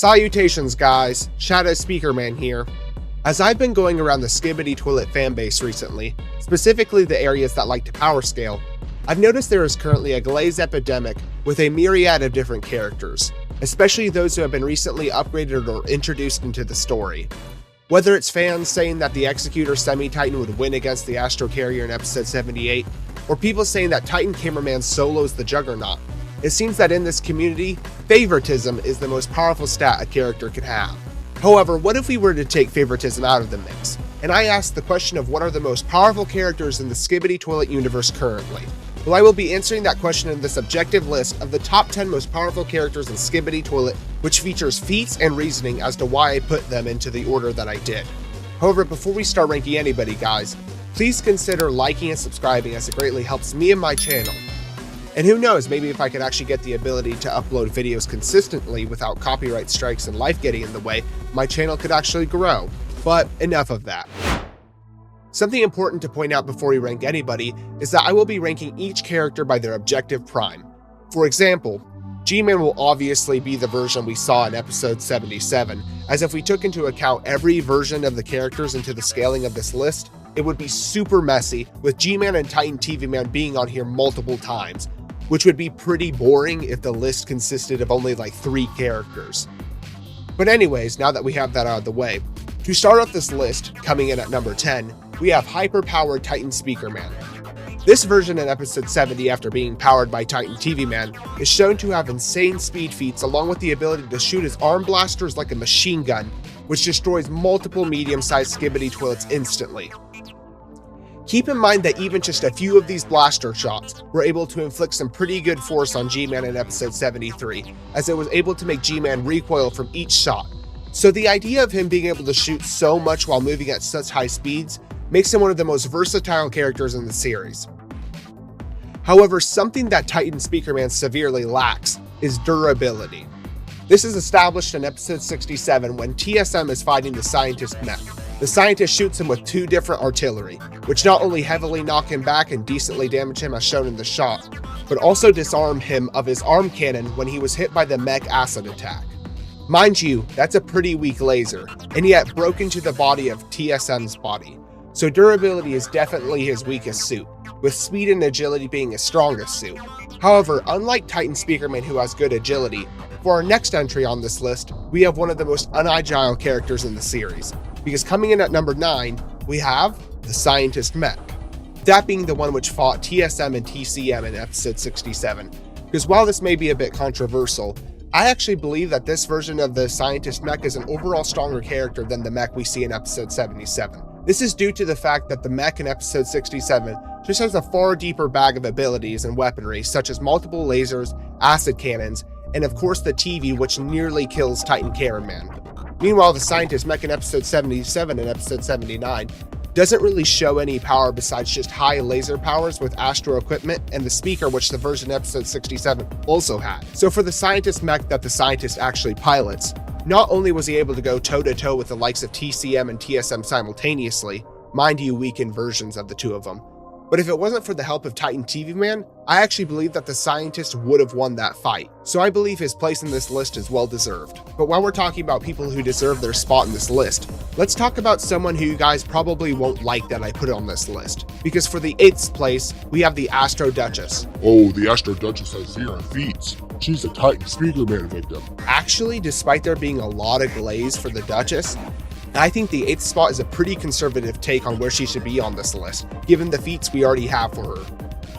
Salutations guys, Shadow Speakerman here. As I've been going around the skibiditoilet fanbase recently, specifically the areas that like to power scale, I've noticed there is currently a glaze epidemic with a myriad of different characters, especially those who have been recently upgraded or introduced into the story. Whether it's fans saying that the Executor Semi-Titan would win against the Astro Carrier in episode 78, or people saying that Titan Cameraman solos the Juggernaut, it seems that in this community, favoritism is the most powerful stat a character can have. However, what if we were to take favoritism out of the mix, and I asked the question of what are the most powerful characters in the Skibiditoilet universe currently? Well, I will be answering that question in this objective list of the top 10 most powerful characters in Skibiditoilet, which features feats and reasoning as to why I put them into the order that I did. However, before we start ranking anybody guys, please consider liking and subscribing as it greatly helps me and my channel. And who knows, maybe if I could actually get the ability to upload videos consistently without copyright strikes and life getting in the way, my channel could actually grow. But enough of that. Something important to point out before we rank anybody is that I will be ranking each character by their objective prime. For example, G-Man will obviously be the version we saw in episode 77, as if we took into account every version of the characters into the scaling of this list, it would be super messy, with G-Man and Titan TV Man being on here multiple times, which would be pretty boring if the list consisted of only like 3 characters. But anyways, now that we have that out of the way, to start off this list, coming in at number 10, we have hyper-powered Titan Speakerman. This version in episode 70, after being powered by Titan TV Man, is shown to have insane speed feats along with the ability to shoot his arm blasters like a machine gun, which destroys multiple medium-sized skibiditoilets instantly. Keep in mind that even just a few of these blaster shots were able to inflict some pretty good force on G-Man in episode 73, as it was able to make G-Man recoil from each shot. So the idea of him being able to shoot so much while moving at such high speeds makes him one of the most versatile characters in the series. However, something that Titan Speakerman severely lacks is durability. This is established in episode 67 when TSM is fighting the scientist mech. The scientist shoots him with 2 different artillery, which not only heavily knock him back and decently damage him as shown in the shot, but also disarm him of his arm cannon when he was hit by the mech acid attack. Mind you, that's a pretty weak laser, and yet broke into the body of TSM's body, so durability is definitely his weakest suit, with speed and agility being his strongest suit. However, unlike Titan Speakerman who has good agility, for our next entry on this list, we have one of the most unagile characters in the series, because coming in at number 9, we have the Scientist Mech. That being the one which fought TSM and TCM in episode 67, because while this may be a bit controversial, I actually believe that this version of the Scientist Mech is an overall stronger character than the mech we see in episode 77. This is due to the fact that the mech in episode 67 just has a far deeper bag of abilities and weaponry such as multiple lasers, acid cannons, and of course the TV which nearly kills Titan Cameraman. Meanwhile, the Scientist Mech in episode 77 and episode 79 doesn't really show any power besides just high laser powers with Astro equipment and the speaker which the version in episode 67 also had. So for the Scientist Mech that the Scientist actually pilots, not only was he able to go toe-to-toe with the likes of TCM and TSM simultaneously, mind you weakened versions of the 2 of them, but if it wasn't for the help of Titan TV Man, I actually believe that the Scientist would have won that fight. So I believe his place in this list is well deserved. But while we're talking about people who deserve their spot in this list, let's talk about someone who you guys probably won't like that I put on this list. Because for the 8th place, we have the Astro Duchess. Oh, the Astro Duchess has 0 feats. She's a Titan Speakerman victim. Actually, despite there being a lot of glaze for the Duchess, I think the 8th spot is a pretty conservative take on where she should be on this list, given the feats we already have for her.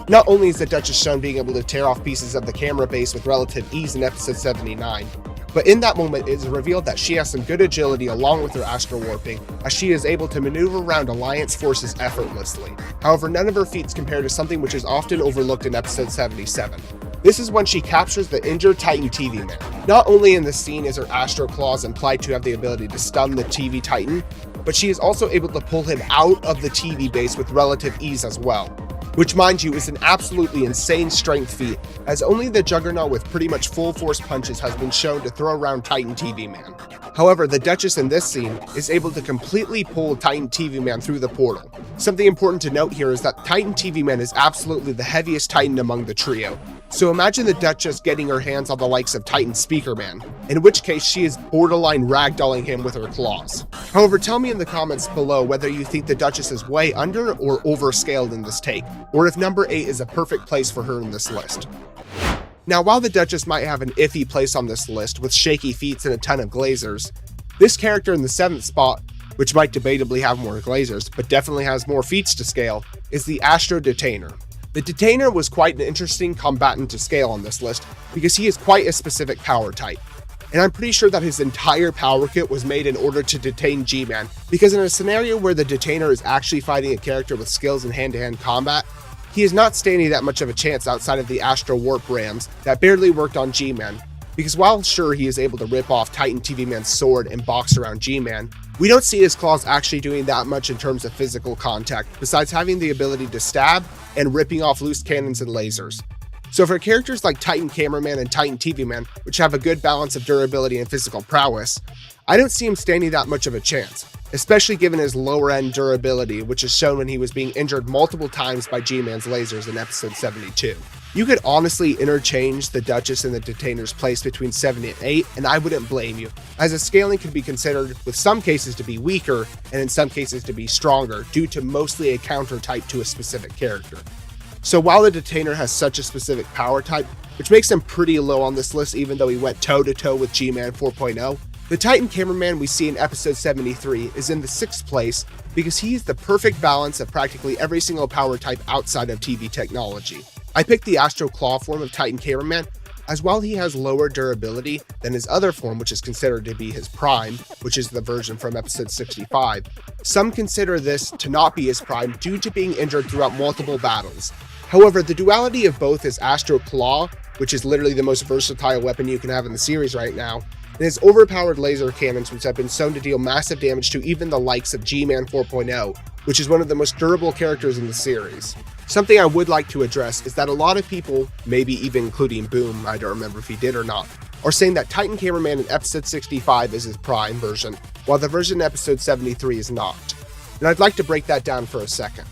Not only is the Duchess shown being able to tear off pieces of the camera base with relative ease in episode 79, but in that moment it is revealed that she has some good agility along with her astral warping, as she is able to maneuver around Alliance forces effortlessly. However, none of her feats compare to something which is often overlooked in episode 77. This is when she captures the injured Titan TV Man. Not only in this scene is her Astro Claws implied to have the ability to stun the TV Titan, but she is also able to pull him out of the TV base with relative ease as well. Which mind you is an absolutely insane strength feat, as only the Juggernaut with pretty much full force punches has been shown to throw around Titan TV Man. However, the Duchess in this scene is able to completely pull Titan TV Man through the portal. Something important to note here is that Titan TV Man is absolutely the heaviest Titan among the trio, So imagine the Duchess getting her hands on the likes of Titan Speakerman, in which case she is borderline ragdolling him with her claws. However, tell me in the comments below whether you think the Duchess is way under or overscaled in this take, or if number 8 is a perfect place for her in this list. Now, while the Duchess might have an iffy place on this list with shaky feats and a ton of glazers, this character in the 7th spot, which might debatably have more glazers, but definitely has more feats to scale, is the Astro Detainer. The Detainer was quite an interesting combatant to scale on this list because he is quite a specific power type. And I'm pretty sure that his entire power kit was made in order to detain G-Man, because in a scenario where the Detainer is actually fighting a character with skills in hand-to-hand combat, he is not standing that much of a chance outside of the Astro Warp Rams that barely worked on G-Man, because while sure he is able to rip off Titan TV Man's sword and box around G-Man, we don't see his claws actually doing that much in terms of physical contact, besides having the ability to stab and ripping off loose cannons and lasers. So for characters like Titan Cameraman and Titan TV Man, which have a good balance of durability and physical prowess, I don't see him standing that much of a chance, especially given his lower end durability, which is shown when he was being injured multiple times by G-Man's lasers in episode 72. You could honestly interchange the Duchess and the Detainer's place between 7 and 8, and I wouldn't blame you, as the scaling can be considered with some cases to be weaker and in some cases to be stronger due to mostly a counter type to a specific character. So while the Detainer has such a specific power type, which makes him pretty low on this list even though he went toe-to-toe with G-Man 4.0, the Titan Cameraman we see in episode 73 is in the 6th place because he is the perfect balance of practically every single power type outside of TV technology. I picked the Astro Claw form of Titan Cameraman, as while he has lower durability than his other form, which is considered to be his prime, which is the version from episode 65. Some consider this to not be his prime due to being injured throughout multiple battles. However, the duality of both his Astro Claw, which is literally the most versatile weapon you can have in the series right now, and his overpowered laser cannons, which have been shown to deal massive damage to even the likes of G-Man 4.0, which is one of the most durable characters in the series. Something I would like to address is that a lot of people, maybe even including Boom, I don't remember if he did or not, are saying that Titan Cameraman in episode 65 is his prime version, while the version in episode 73 is not. And I'd like to break that down for a second.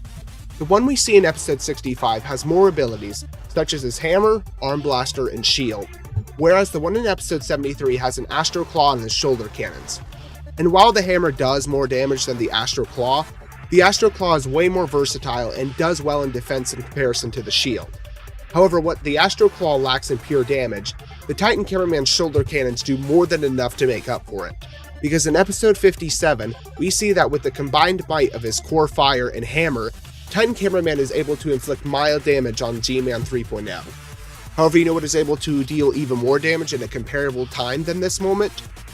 The one we see in episode 65 has more abilities, such as his hammer, arm blaster, and shield, whereas the one in episode 73 has an Astro Claw and his shoulder cannons. And while the hammer does more damage than the Astro Claw, the Astro Claw is way more versatile and does well in defense in comparison to the shield. However, what the Astro Claw lacks in pure damage, the Titan Cameraman's shoulder cannons do more than enough to make up for it. Because in episode 57, we see that with the combined might of his core fire and hammer, Titan Cameraman is able to inflict mild damage on G-Man 3.0. However, you know what is able to deal even more damage in a comparable time than this moment?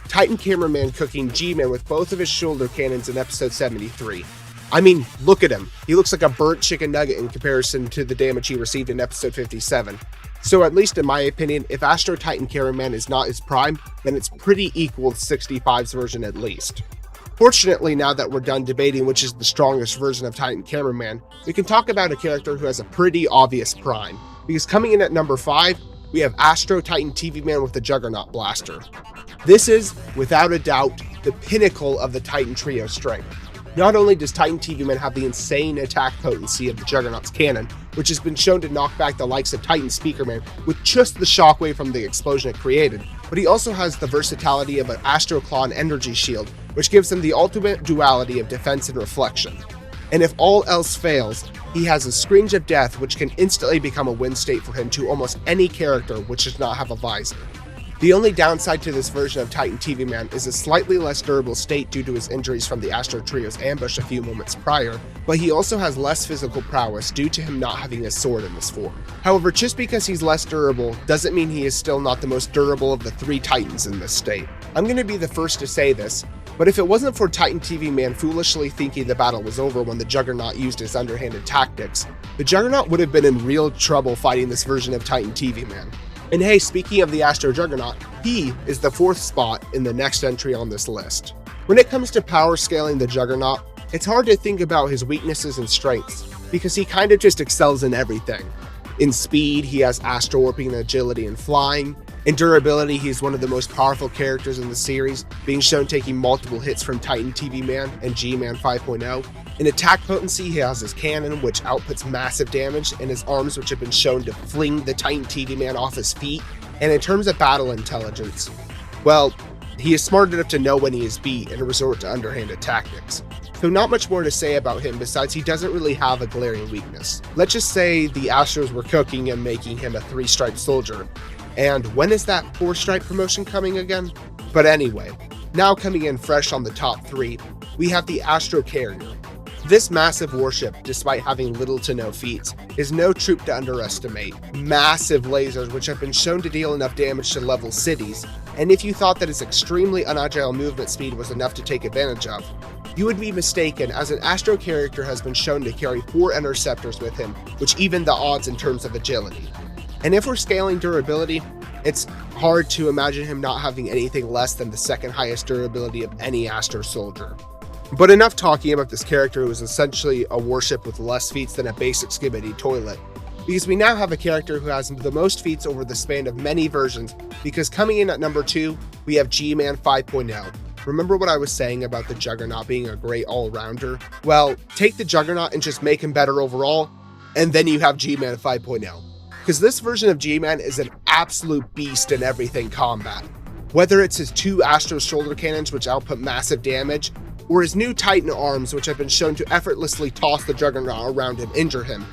Titan Cameraman cooking G-Man with both of his shoulder cannons in episode 73. I mean, look at him. He looks like a burnt chicken nugget in comparison to the damage he received in episode 57. So at least in my opinion, if Astro Titan Cameraman is not his prime, then it's pretty equal to 65's version at least. Fortunately, now that we're done debating which is the strongest version of Titan Cameraman, we can talk about a character who has a pretty obvious prime. Because coming in at number 5, we have Astro Titan TV Man with the Juggernaut Blaster. This is, without a doubt, the pinnacle of the Titan trio strength. Not only does Titan TV Man have the insane attack potency of the Juggernaut's cannon, which has been shown to knock back the likes of Titan Speakerman with just the shockwave from the explosion it created, but he also has the versatility of an Astro Claw and Energy Shield, which gives him the ultimate duality of defense and reflection. And if all else fails, he has a Scream of Death, which can instantly become a win state for him to almost any character which does not have a visor. The only downside to this version of Titan TV Man is a slightly less durable state due to his injuries from the Astro Trio's ambush a few moments prior, but he also has less physical prowess due to him not having a sword in this form. However, just because he's less durable doesn't mean he is still not the most durable of the 3 Titans in this state. I'm going to be the first to say this, but if it wasn't for Titan TV Man foolishly thinking the battle was over when the Juggernaut used his underhanded tactics, the Juggernaut would have been in real trouble fighting this version of Titan TV Man. And hey, speaking of the Astro Juggernaut, he is the 4th spot in the next entry on this list. When it comes to power scaling the Juggernaut, it's hard to think about his weaknesses and strengths, because he kind of just excels in everything. In speed, he has Astro Warping and agility and flying. In durability, he's one of the most powerful characters in the series, being shown taking multiple hits from Titan TV Man and G-Man 5.0. In attack potency, he has his cannon, which outputs massive damage, and his arms, which have been shown to fling the Titan TV Man off his feet. And in terms of battle intelligence, well, he is smart enough to know when he is beat and resort to underhanded tactics. So not much more to say about him besides he doesn't really have a glaring weakness. Let's just say the Astros were cooking and making him a 3-stripe soldier. And when is that 4-stripe promotion coming again? But anyway, now coming in fresh on the top 3, we have the Astro Carrier. This massive warship, despite having little to no feats, is no troop to underestimate. Massive lasers which have been shown to deal enough damage to level cities, and if you thought that its extremely unagile movement speed was enough to take advantage of, you would be mistaken, as an Astro character has been shown to carry 4 interceptors with him, which even the odds in terms of agility. And if we're scaling durability, it's hard to imagine him not having anything less than the second highest durability of any Astro soldier. But enough talking about this character who is essentially a warship with less feats than a basic Skibidi toilet, because we now have a character who has the most feats over the span of many versions, because coming in at number 2, we have G-Man 5.0. Remember what I was saying about the Juggernaut being a great all-rounder? Well, take the Juggernaut and just make him better overall, and then you have G-Man 5.0. Because this version of G-Man is an absolute beast in everything combat. Whether it's his 2 Astro shoulder cannons which output massive damage, or his new Titan arms which have been shown to effortlessly toss the Juggernaut around and injure him.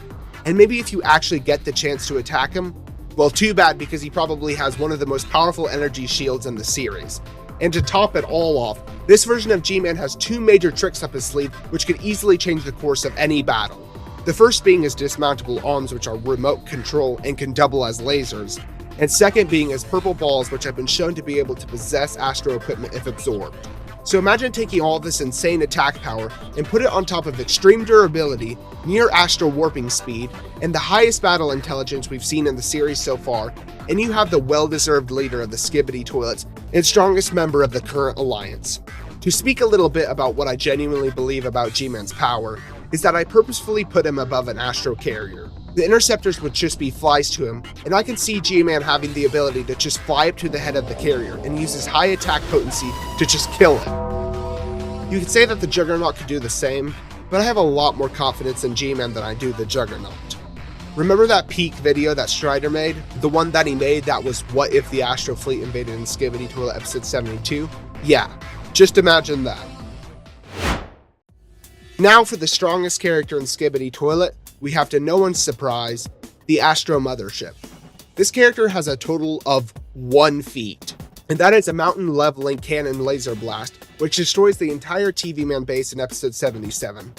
And maybe if you actually get the chance to attack him, well, too bad, because he probably has one of the most powerful energy shields in the series. And to top it all off, this version of G-Man has 2 major tricks up his sleeve which could easily change the course of any battle. The first being his dismountable arms, which are remote control and can double as lasers, and second being his purple balls, which have been shown to be able to possess Astro equipment if absorbed. So imagine taking all this insane attack power and put it on top of extreme durability, near Astro warping speed, and the highest battle intelligence we've seen in the series so far, and you have the well-deserved leader of the Skibidi toilets and strongest member of the current alliance. To speak a little bit about what I genuinely believe about G-Man's power, is that I purposefully put him above an Astro Carrier. The interceptors would just be flies to him, and I can see G-Man having the ability to just fly up to the head of the carrier and use his high attack potency to just kill him. You could say that the Juggernaut could do the same, but I have a lot more confidence in G-Man than I do the Juggernaut. Remember that peak video that Strider made? The one that he made that was what if the Astro Fleet invaded in Skibidi Toilet episode 72? Yeah, just imagine that. Now for the strongest character in Skibidi Toilet, we have, to no one's surprise, the Astro Mothership. This character has a total of 1 feat, and that is a mountain leveling cannon laser blast, which destroys the entire TV Man base in episode 77.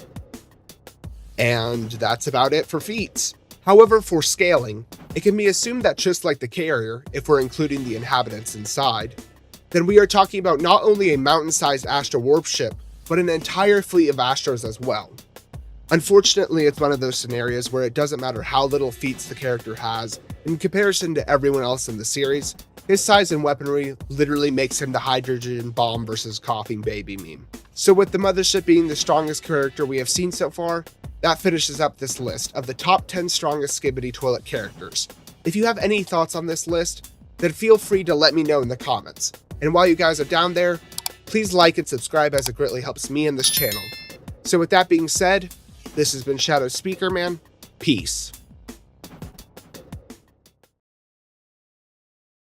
And that's about it for feats. However, for scaling, it can be assumed that just like the carrier, if we're including the inhabitants inside, then we are talking about not only a mountain-sized Astro warp ship, but an entire fleet of Astros as well. Unfortunately, it's one of those scenarios where it doesn't matter how little feats the character has, in comparison to everyone else in the series, his size and weaponry literally makes him the hydrogen bomb versus coughing baby meme. So with the Mothership being the strongest character we have seen so far, that finishes up this list of the top 10 strongest Skibidi Toilet characters. If you have any thoughts on this list, then feel free to let me know in the comments. And while you guys are down there, please like and subscribe, as it greatly helps me and this channel. So with that being said, this has been Speakerman. Peace.